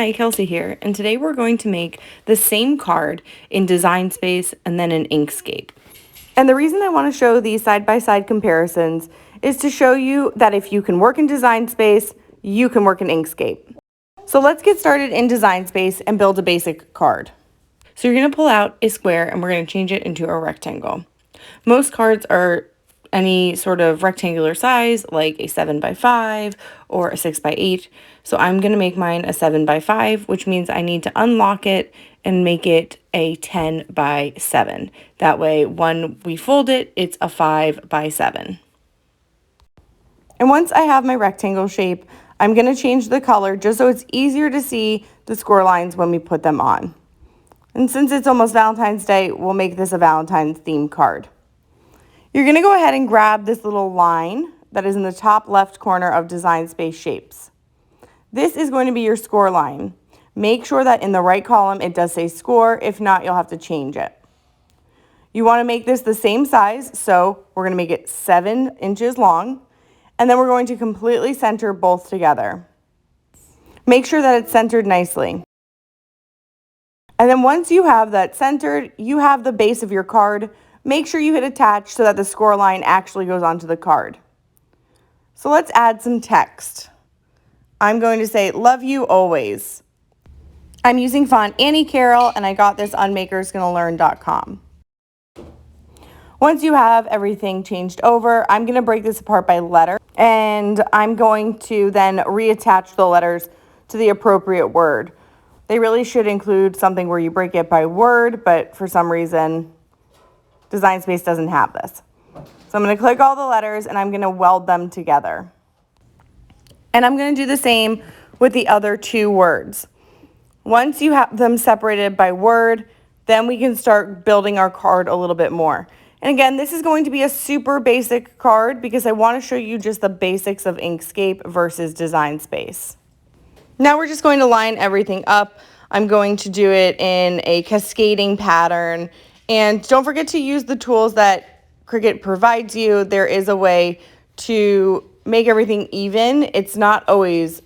Hi, Kelsey here, and today we're going to make the same card in Design Space and then in Inkscape. And the reason I want to show these side-by-side comparisons is to show you that if you can work in Design Space, you can work in Inkscape. So let's get started in Design Space and build a basic card. So you're going to pull out a square and we're going to change it into a rectangle. Most cards are any sort of rectangular size, like a 7x5 or a 6x8. So I'm going to make mine a 7x5, which means I need to unlock it and make it a 10x7. That way, when we fold it, it's a 5x7. And once I have my rectangle shape, I'm going to change the color just so it's easier to see the score lines when we put them on. And since it's almost Valentine's Day, we'll make this a Valentine's themed card. You're going to go ahead and grab this little line that is in the top left corner of Design Space Shapes. This is going to be your score line. Make sure that in the right column it does say score. If not, you'll have to change it. You want to make this the same size, so we're going to make it 7 inches long, and then we're going to completely center both together. Make sure that it's centered nicely. And then once you have that centered, you have the base of your card. Make sure you hit attach so that the score line actually goes onto the card. So let's add some text. I'm going to say, love you always. I'm using font Annie Carroll, and I got this on makersgonnalearn.com. Once you have everything changed over, I'm going to break this apart by letter, and I'm going to then reattach the letters to the appropriate word. They really should include something where you break it by word, but for some reason, Design Space doesn't have this. So I'm going to click all the letters and I'm going to weld them together. And I'm going to do the same with the other two words. Once you have them separated by word, then we can start building our card a little bit more. And again, this is going to be a super basic card because I want to show you just the basics of Inkscape versus Design Space. Now we're just going to line everything up. I'm going to do it in a cascading pattern. And don't forget to use the tools that Cricut provides you. There is a way to make everything even. It's not always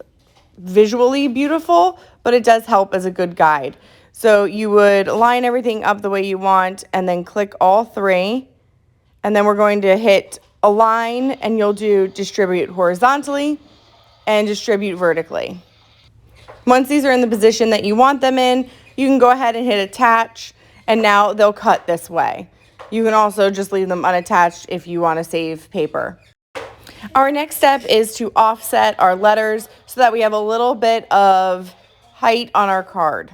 visually beautiful, but it does help as a good guide. So you would line everything up the way you want and then click all three. And then we're going to hit align and you'll do distribute horizontally and distribute vertically. Once these are in the position that you want them in, you can go ahead and hit attach. And now they'll cut this way. You can also just leave them unattached if you want to save paper. Our next step is to offset our letters so that we have a little bit of height on our card.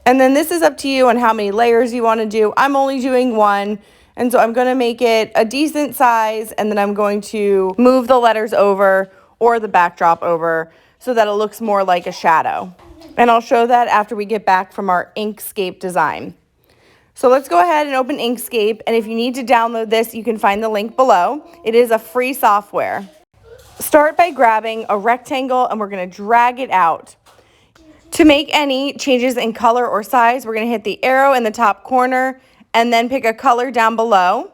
And then this is up to you on how many layers you want to do. I'm only doing one, and so I'm going to make it a decent size, and then I'm going to move the letters over or the backdrop over so that it looks more like a shadow. And I'll show that after we get back from our Inkscape design. So let's go ahead and open Inkscape, and if you need to download this, you can find the link below. It is a free software. Start by grabbing a rectangle, and we're going to drag it out. To make any changes in color or size, we're going to hit the arrow in the top corner, and then pick a color down below.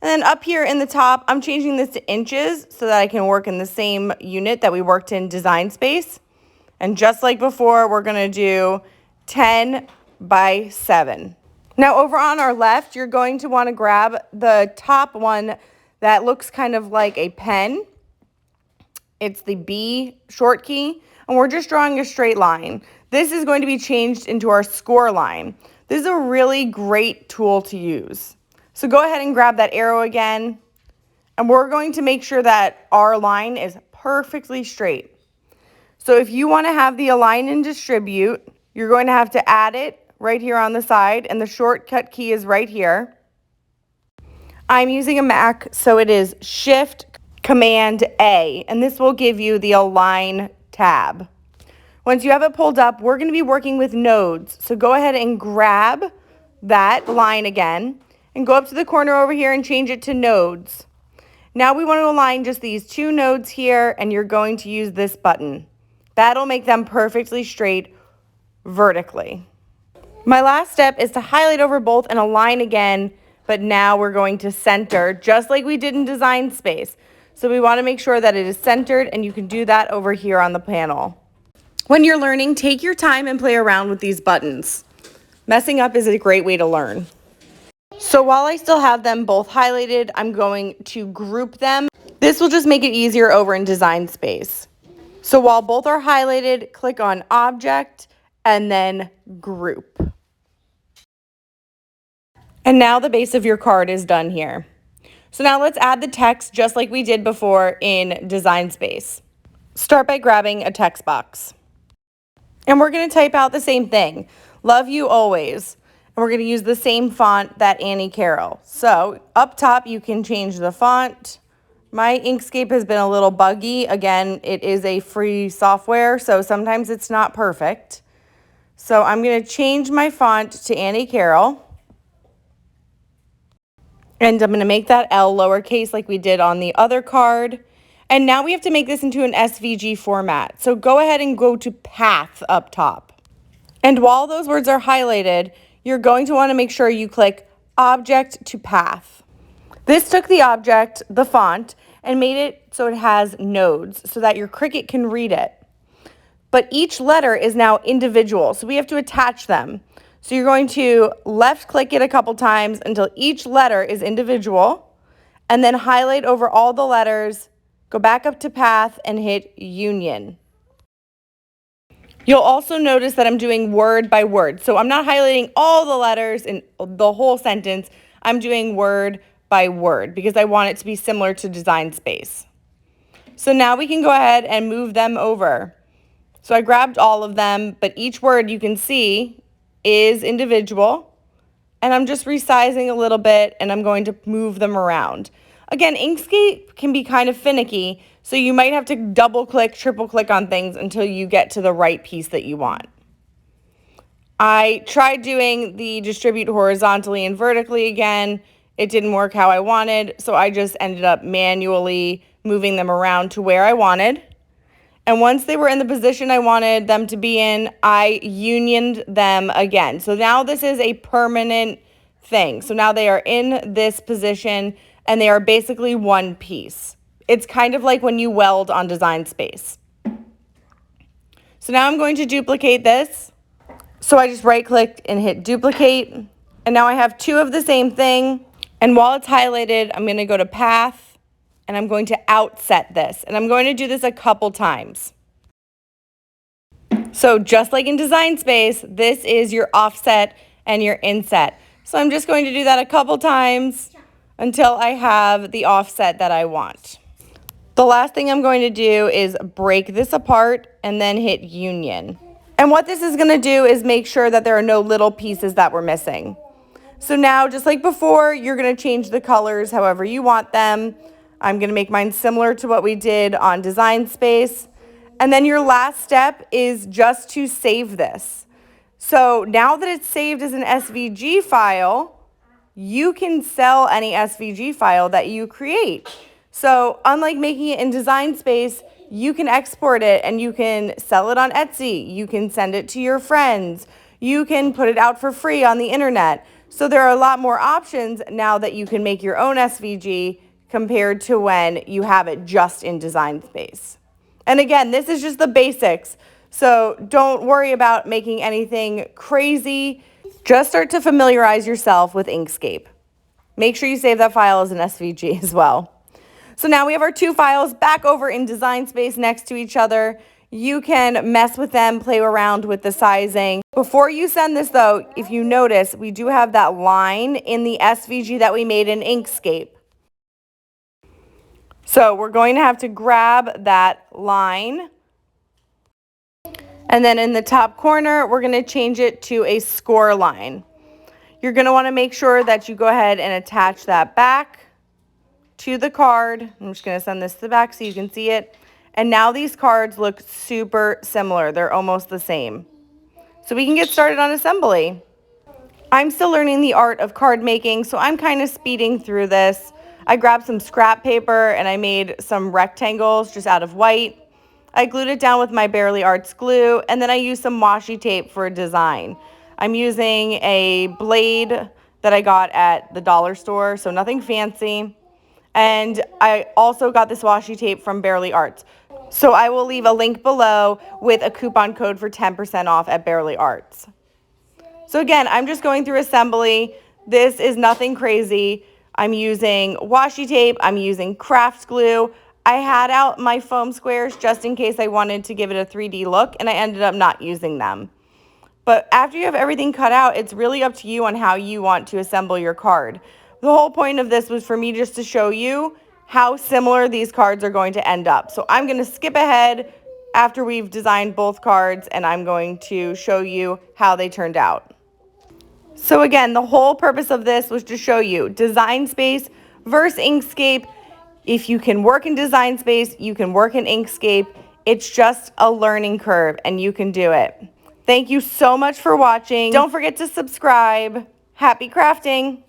And then up here in the top, I'm changing this to inches so that I can work in the same unit that we worked in Design Space. And just like before, we're going to do 10x7. Now over on our left, you're going to want to grab the top one that looks kind of like a pen. It's the B short key, and we're just drawing a straight line. This is going to be changed into our score line. This is a really great tool to use. So go ahead and grab that arrow again, and we're going to make sure that our line is perfectly straight. So if you want to have the align and distribute, you're going to have to add it right here on the side, and the shortcut key is right here. I'm using a Mac, so it is Shift Command A, and this will give you the Align tab. Once you have it pulled up, we're going to be working with nodes, so go ahead and grab that line again, and go up to the corner over here and change it to nodes. Now we want to align just these two nodes here, and you're going to use this button. That'll make them perfectly straight vertically. My last step is to highlight over both and align again, but now we're going to center just like we did in Design Space. So we want to make sure that it is centered, and you can do that over here on the panel. When you're learning, take your time and play around with these buttons. Messing up is a great way to learn. So while I still have them both highlighted, I'm going to group them. This will just make it easier over in Design Space. So while both are highlighted, click on Object and then Group. And now the base of your card is done here. So now let's add the text just like we did before in Design Space. Start by grabbing a text box. And we're going to type out the same thing, love you always. And we're going to use the same font that Annie Carroll. So up top, you can change the font. My Inkscape has been a little buggy. Again, it is a free software, so sometimes it's not perfect. So I'm going to change my font to Annie Carroll. And I'm going to make that L lowercase like we did on the other card. And now we have to make this into an SVG format. So go ahead and go to Path up top. And while those words are highlighted, you're going to want to make sure you click Object to Path. This took the object, the font, and made it so it has nodes so that your Cricut can read it. But each letter is now individual, so we have to attach them. So you're going to left click it a couple times until each letter is individual, and then highlight over all the letters, go back up to Path and hit Union. You'll also notice that I'm doing word by word. So I'm not highlighting all the letters in the whole sentence. I'm doing word by word because I want it to be similar to Design Space. So now we can go ahead and move them over. So I grabbed all of them, but each word you can see is individual. And I'm just resizing a little bit and I'm going to move them around. Again, Inkscape can be kind of finicky, so you might have to double click, triple click on things until you get to the right piece that you want. I tried doing the distribute horizontally and vertically again. It didn't work how I wanted, so I just ended up manually moving them around to where I wanted. And once they were in the position I wanted them to be in, I unioned them again. So now this is a permanent thing. So now they are in this position and they are basically one piece. It's kind of like when you weld on Design Space. So now I'm going to duplicate this. So I just right clicked and hit duplicate. And now I have two of the same thing. And while it's highlighted, I'm going to go to Path and I'm going to outset this. And I'm going to do this a couple times. So just like in Design Space, this is your offset and your inset. So I'm just going to do that a couple times until I have the offset that I want. The last thing I'm going to do is break this apart and then hit Union. And what this is going to do is make sure that there are no little pieces that we're missing. So now, just like before, you're going to change the colors however you want them. I'm going to make mine similar to what we did on Design Space. And then your last step is just to save this. So now that it's saved as an SVG file, you can sell any SVG file that you create. So unlike making it in Design Space, you can export it and you can sell it on Etsy. You can send it to your friends. You can put it out for free on the internet. So there are a lot more options now that you can make your own SVG compared to when you have it just in Design Space. And again, this is just the basics. So don't worry about making anything crazy. Just start to familiarize yourself with Inkscape. Make sure you save that file as an SVG as well. So now we have our two files back over in Design Space next to each other. You can mess with them, play around with the sizing. Before you send this though, if you notice, we do have that line in the SVG that we made in Inkscape. So we're going to have to grab that line. And then in the top corner, we're going to change it to a score line. You're going to want to make sure that you go ahead and attach that back to the card. I'm just going to send this to the back so you can see it. And now these cards look super similar. They're almost the same. So we can get started on assembly. I'm still learning the art of card making, so I'm kind of speeding through this. I grabbed some scrap paper and I made some rectangles just out of white. I glued it down with my Barely Arts glue, and then I used some washi tape for a design. I'm using a blade that I got at the dollar store, so nothing fancy. And I also got this washi tape from Barely Arts. So I will leave a link below with a coupon code for 10% off at Barely Arts. So again, I'm just going through assembly. This is nothing crazy. I'm using washi tape. I'm using craft glue. I had out my foam squares just in case I wanted to give it a 3D look, and I ended up not using them. But after you have everything cut out, it's really up to you on how you want to assemble your card. The whole point of this was for me just to show you how similar these cards are going to end up. So I'm going to skip ahead after we've designed both cards, and I'm going to show you how they turned out. So again, the whole purpose of this was to show you Design Space versus Inkscape. If you can work in Design Space, you can work in Inkscape. It's just a learning curve, and you can do it. Thank you so much for watching. Don't forget to subscribe. Happy crafting!